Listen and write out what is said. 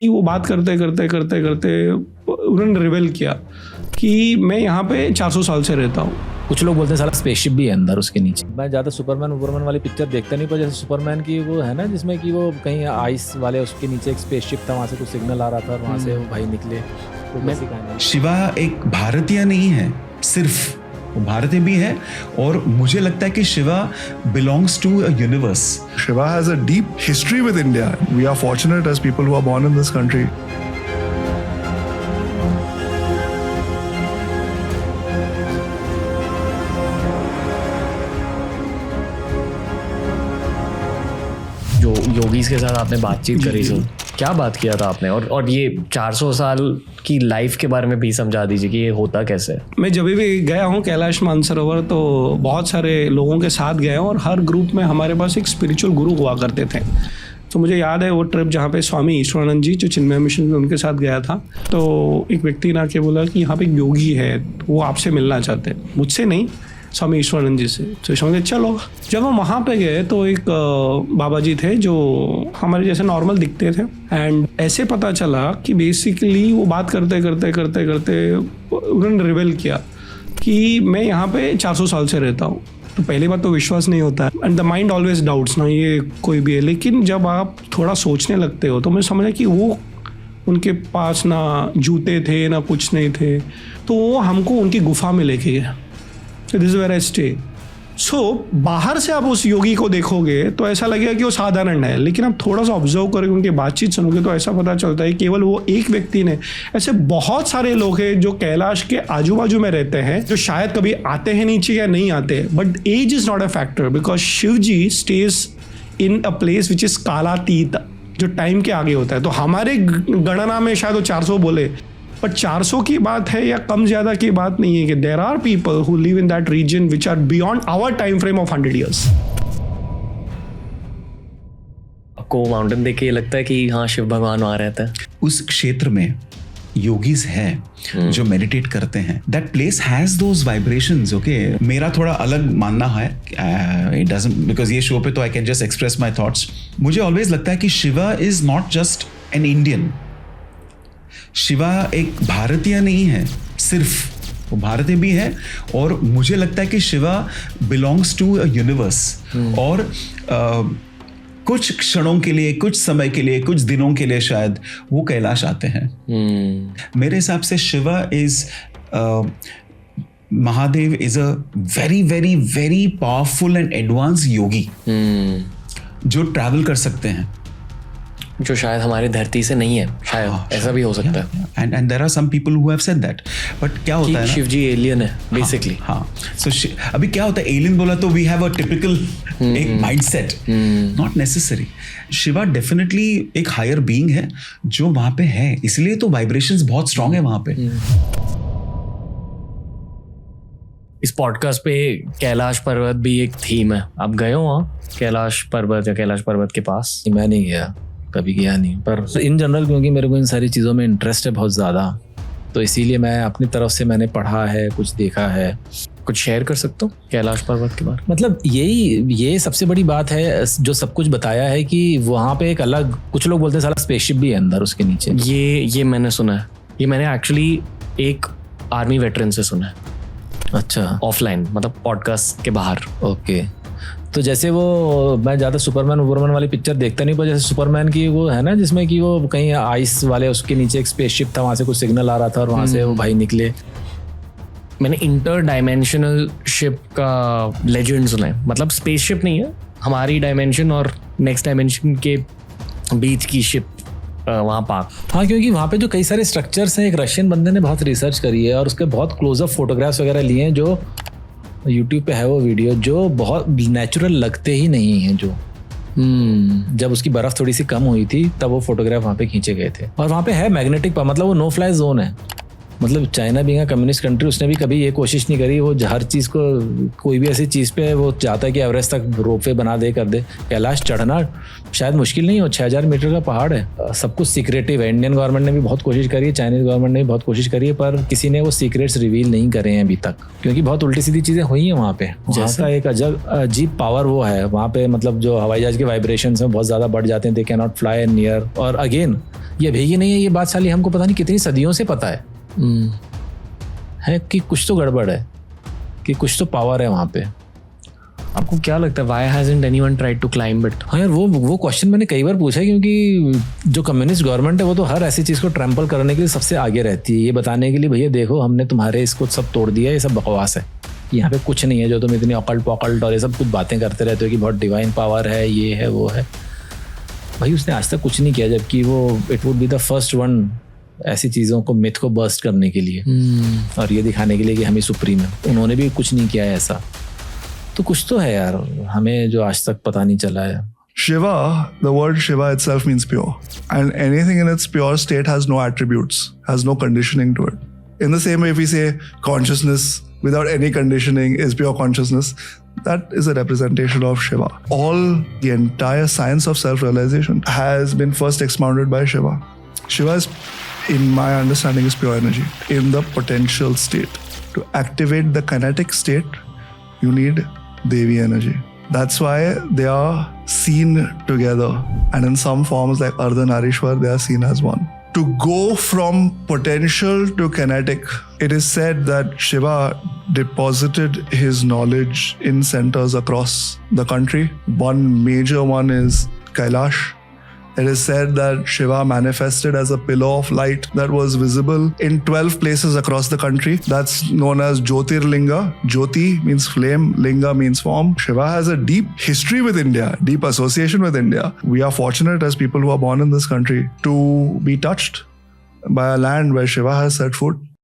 वो बात करते करते करते करते उन्होंने रिवेल किया कि मैं यहाँ पे 400 साल से रहता हूँ। कुछ लोग बोलते हैं साला स्पेसशिप भी है अंदर उसके नीचे। मैं ज़्यादा सुपरमैन वाली पिक्चर देखता नहीं, पर जैसे सुपरमैन की वो है ना जिसमें कि वो कहीं आइस वाले उसके नीचे एक स्पेसशिप था, वहाँ से कुछ सिग्नल आ रहा था और वहाँ से वो भाई निकले। तो वैसी कहानी। शिवा एक भारतीय नहीं है, सिर्फ वो भारतीय भी है और मुझे लगता है कि Shiva belongs to a universe. Shiva has a deep history with India. We are fortunate as people who are born in this country. जो योगीज के साथ आपने बातचीत करी थी, क्या बात किया था आपने? और ये 400 साल की लाइफ के बारे में भी समझा दीजिए कि ये होता कैसे है। मैं जब भी गया हूँ कैलाश मानसरोवर तो बहुत सारे लोगों के साथ गया हूँ और हर ग्रुप में हमारे पास एक स्पिरिचुअल गुरु हुआ करते थे। तो मुझे याद है वो ट्रिप जहाँ पे स्वामी ईश्वरानंद जी जो चिन्मय मिशन में उनके साथ गया था, तो एक व्यक्ति ने आके बोला कि यहाँ पे एक योगी है, वो आपसे मिलना चाहते हैं। मुझसे नहीं, स्वामी ईश्वरानंद जी से। तो ईश्वरानंद चलो। जब हम वहाँ पे गए तो एक बाबा जी थे जो हमारे जैसे नॉर्मल दिखते थे एंड ऐसे पता चला कि बेसिकली वो बात करते करते करते करते उन्होंने रिवेल किया कि मैं यहाँ पे 400 साल से रहता हूँ। तो पहली बात तो विश्वास नहीं होता है and the mind always doubts ना, ये कोई भी है। लेकिन जब आप थोड़ा सोचने लगते हो तो मैं समझा कि वो उनके पास ना जूते थे ना कुछ नहीं थे, तो वो हमको उनकी गुफा में लेके गए। This is where I stay. So बाहर से आप उस योगी को देखोगे तो ऐसा लगेगा कि वो साधारण है, लेकिन आप थोड़ा सा ऑब्जर्व करोगे, उनकी बातचीत सुनोगे तो ऐसा पता चलता है केवल वो एक व्यक्ति ने, ऐसे बहुत सारे लोग हैं जो कैलाश के आजू बाजू में रहते हैं जो शायद कभी आते हैं नीचे या नहीं आते। But age is not a factor because Shiv ji stays in a place which is कालातीत, जो टाइम के आगे होता है। तो हमारे गणना में शायद वो 400 बोले, पर 400 की बात है या कम ज्यादा की बात नहीं है कि there are people who live in that region which are beyond our time frame of 100 years। आपको माउंटेन देख के ये लगता है कि हाँ शिव भगवान वहाँ रहता है? उस क्षेत्र में योगीज हैं जो मेडिटेट करते हैं। That place has those vibrations. Okay, मेरा थोड़ा अलग मानना है, इट डजंट, बिकॉज ये शो पे तो I can just express my thoughts. मुझे ऑलवेज लगता है कि Shiva is not just an Indian. Shiva एक भारतीय नहीं है, सिर्फ वो भारतीय भी है और मुझे लगता है कि Shiva belongs to a universe. और कुछ क्षणों के लिए, कुछ समय के लिए, कुछ दिनों के लिए शायद वो कैलाश आते हैं। मेरे हिसाब से Shiva is Mahadev is a very very very powerful and advance yogi जो ट्रैवल कर सकते हैं, जो शायद हमारी धरती से नहीं है, शायद ऐसा भी हो सकता है। And there are some people who have said that. But क्या होता है ना, शिव जी एलियन है बेसिकली। हाँ, सो अभी क्या होता है, एलियन बोला तो वी हैव अ टिपिकल एक mindset, not necessary. Shiva definitely एक हायर बीइंग है जो वहां पे है, इसलिए तो वाइब्रेशंस बहुत स्ट्रांग है वहां पे। इस पॉडकास्ट पे कैलाश पर्वत भी एक थीम है। आप गए हो वहाँ कैलाश पर्वत या कैलाश पर्वत के पास? मैं नहीं गया, कभी गया नहीं, पर इन जनरल क्योंकि मेरे को इन सारी चीज़ों में इंटरेस्ट है बहुत ज़्यादा, तो इसीलिए मैं अपनी तरफ से मैंने पढ़ा है, कुछ देखा है। कुछ शेयर कर सकते हो कैलाश पर्वत के बारे? मतलब ये सबसे बड़ी बात है जो सब कुछ बताया है कि वहाँ पे एक अलग, कुछ लोग बोलते हैं साला स्पेसशिप भी है अंदर उसके नीचे। ये मैंने सुना है, ये मैंने एक्चुअली एक आर्मी वेटरन से सुना है। अच्छा, ऑफलाइन, मतलब पॉडकास्ट के बाहर। ओके। तो जैसे वो मैं ज़्यादा सुपरमैन वाली पिक्चर देखता नहीं, पर जैसे सुपरमैन की वो है ना जिसमें कि वो कहीं आइस वाले उसके नीचे एक स्पेसशिप था, वहाँ से कुछ सिग्नल आ रहा था और वहाँ से वो भाई निकले। मैंने इंटर डायमेंशनल शिप का लेजेंड सुना है, मतलब स्पेसशिप नहीं है, हमारी डायमेंशन और नेक्स्ट डायमेंशन के बीच की शिप वहाँ पार्क। हाँ, क्योंकि वहाँ पे जो कई सारे स्ट्रक्चर्स हैं, एक रशियन बंदे ने बहुत रिसर्च करी है और उसके बहुत क्लोजअप फोटोग्राफ्स वगैरह लिए हैं, जो यूट्यूब पे है वो वीडियो, जो बहुत नेचुरल लगते ही नहीं हैं। जो जब उसकी बर्फ थोड़ी सी कम हुई थी तब वो फोटोग्राफ वहाँ पे खींचे गए थे। और वहाँ पे है मैग्नेटिक, मतलब वो नो फ्लाई जोन है। मतलब चाइना भी कम्युनिस्ट कंट्री, उसने भी कभी ये कोशिश नहीं करी, वो हर चीज़ को, कोई भी ऐसी चीज़ पे वो चाहता है कि एवरेस्ट तक रोपवे बना दे कर दे। कैलाश चढ़ना शायद मुश्किल नहीं हो, 6000 मीटर का पहाड़ है, सब कुछ सीक्रेटिव है। इंडियन गवर्नमेंट ने भी बहुत कोशिश करी है, चाइनीज गवर्नमेंट ने भी बहुत कोशिश करी है, पर किसी ने वो सीक्रेट्स रिवील नहीं करे हैं अभी तक, क्योंकि बहुत उल्टी सीधी चीज़ें हुई हैं वहाँ पे। वहाँ का एक अजीब पावर वो है वहाँ पे, मतलब जो हवाई जहाज के वाइब्रेशन हैं बहुत ज़्यादा बढ़ जाते हैं, they can not fly near. और अगेन ये भैया नहीं है, ये बात साली हमको पता नहीं कितनी सदियों से पता है कि कुछ तो गड़बड़ है, कि कुछ तो पावर है वहाँ पे। आपको क्या लगता है why hasn't anyone tried to climb it? हाँ यार, वो क्वेश्चन मैंने कई बार पूछा है, क्योंकि जो कम्युनिस्ट गवर्नमेंट है वो तो हर ऐसी चीज़ को ट्रैम्पल करने के लिए सबसे आगे रहती है, ये बताने के लिए भैया देखो हमने तुम्हारे इसको सब तोड़ दिया, ये सब बकवास है, यहाँ पे कुछ नहीं है, जो तुम इतनी अकल्ट पकल्ट और ये सब कुछ बातें करते रहते हो कि बहुत डिवाइन पावर है, ये है वो है। भाई उसने आज तक कुछ नहीं किया, जबकि वो it would be the first one ऐसी चीज़ों को, मिथ को बर्स्ट करने के लिए और ये दिखाने के लिए कि हम ही सुप्रीम है। उन्होंने भी कुछ नहीं किया है ऐसा, तो कुछ तो है यार हमें जो आज तक पता नहीं चला है। Shiva, the word Shiva itself means pure. And anything in its pure state has no attributes, has no conditioning to it. In the same way, if we say consciousness without any conditioning is pure consciousness, that is a representation of Shiva. The entire science of self-realization has been first expounded by Shiva. Shiva is, in my understanding, is pure energy in the potential state. To activate the kinetic state, you need Devi energy. That's why they are seen together. And in some forms like Ardhanarishwar, they are seen as one. To go from potential to kinetic, it is said that Shiva deposited his knowledge in centers across the country. One major one is Kailash. It is said that Shiva manifested as a pillar of light that was visible in 12 places across the country. That's known as Jyotirlinga. Jyoti means flame, Linga means form. Shiva has a deep history with India, deep association with India. We are fortunate as people who are born in this country to be touched by a land where Shiva has set foot.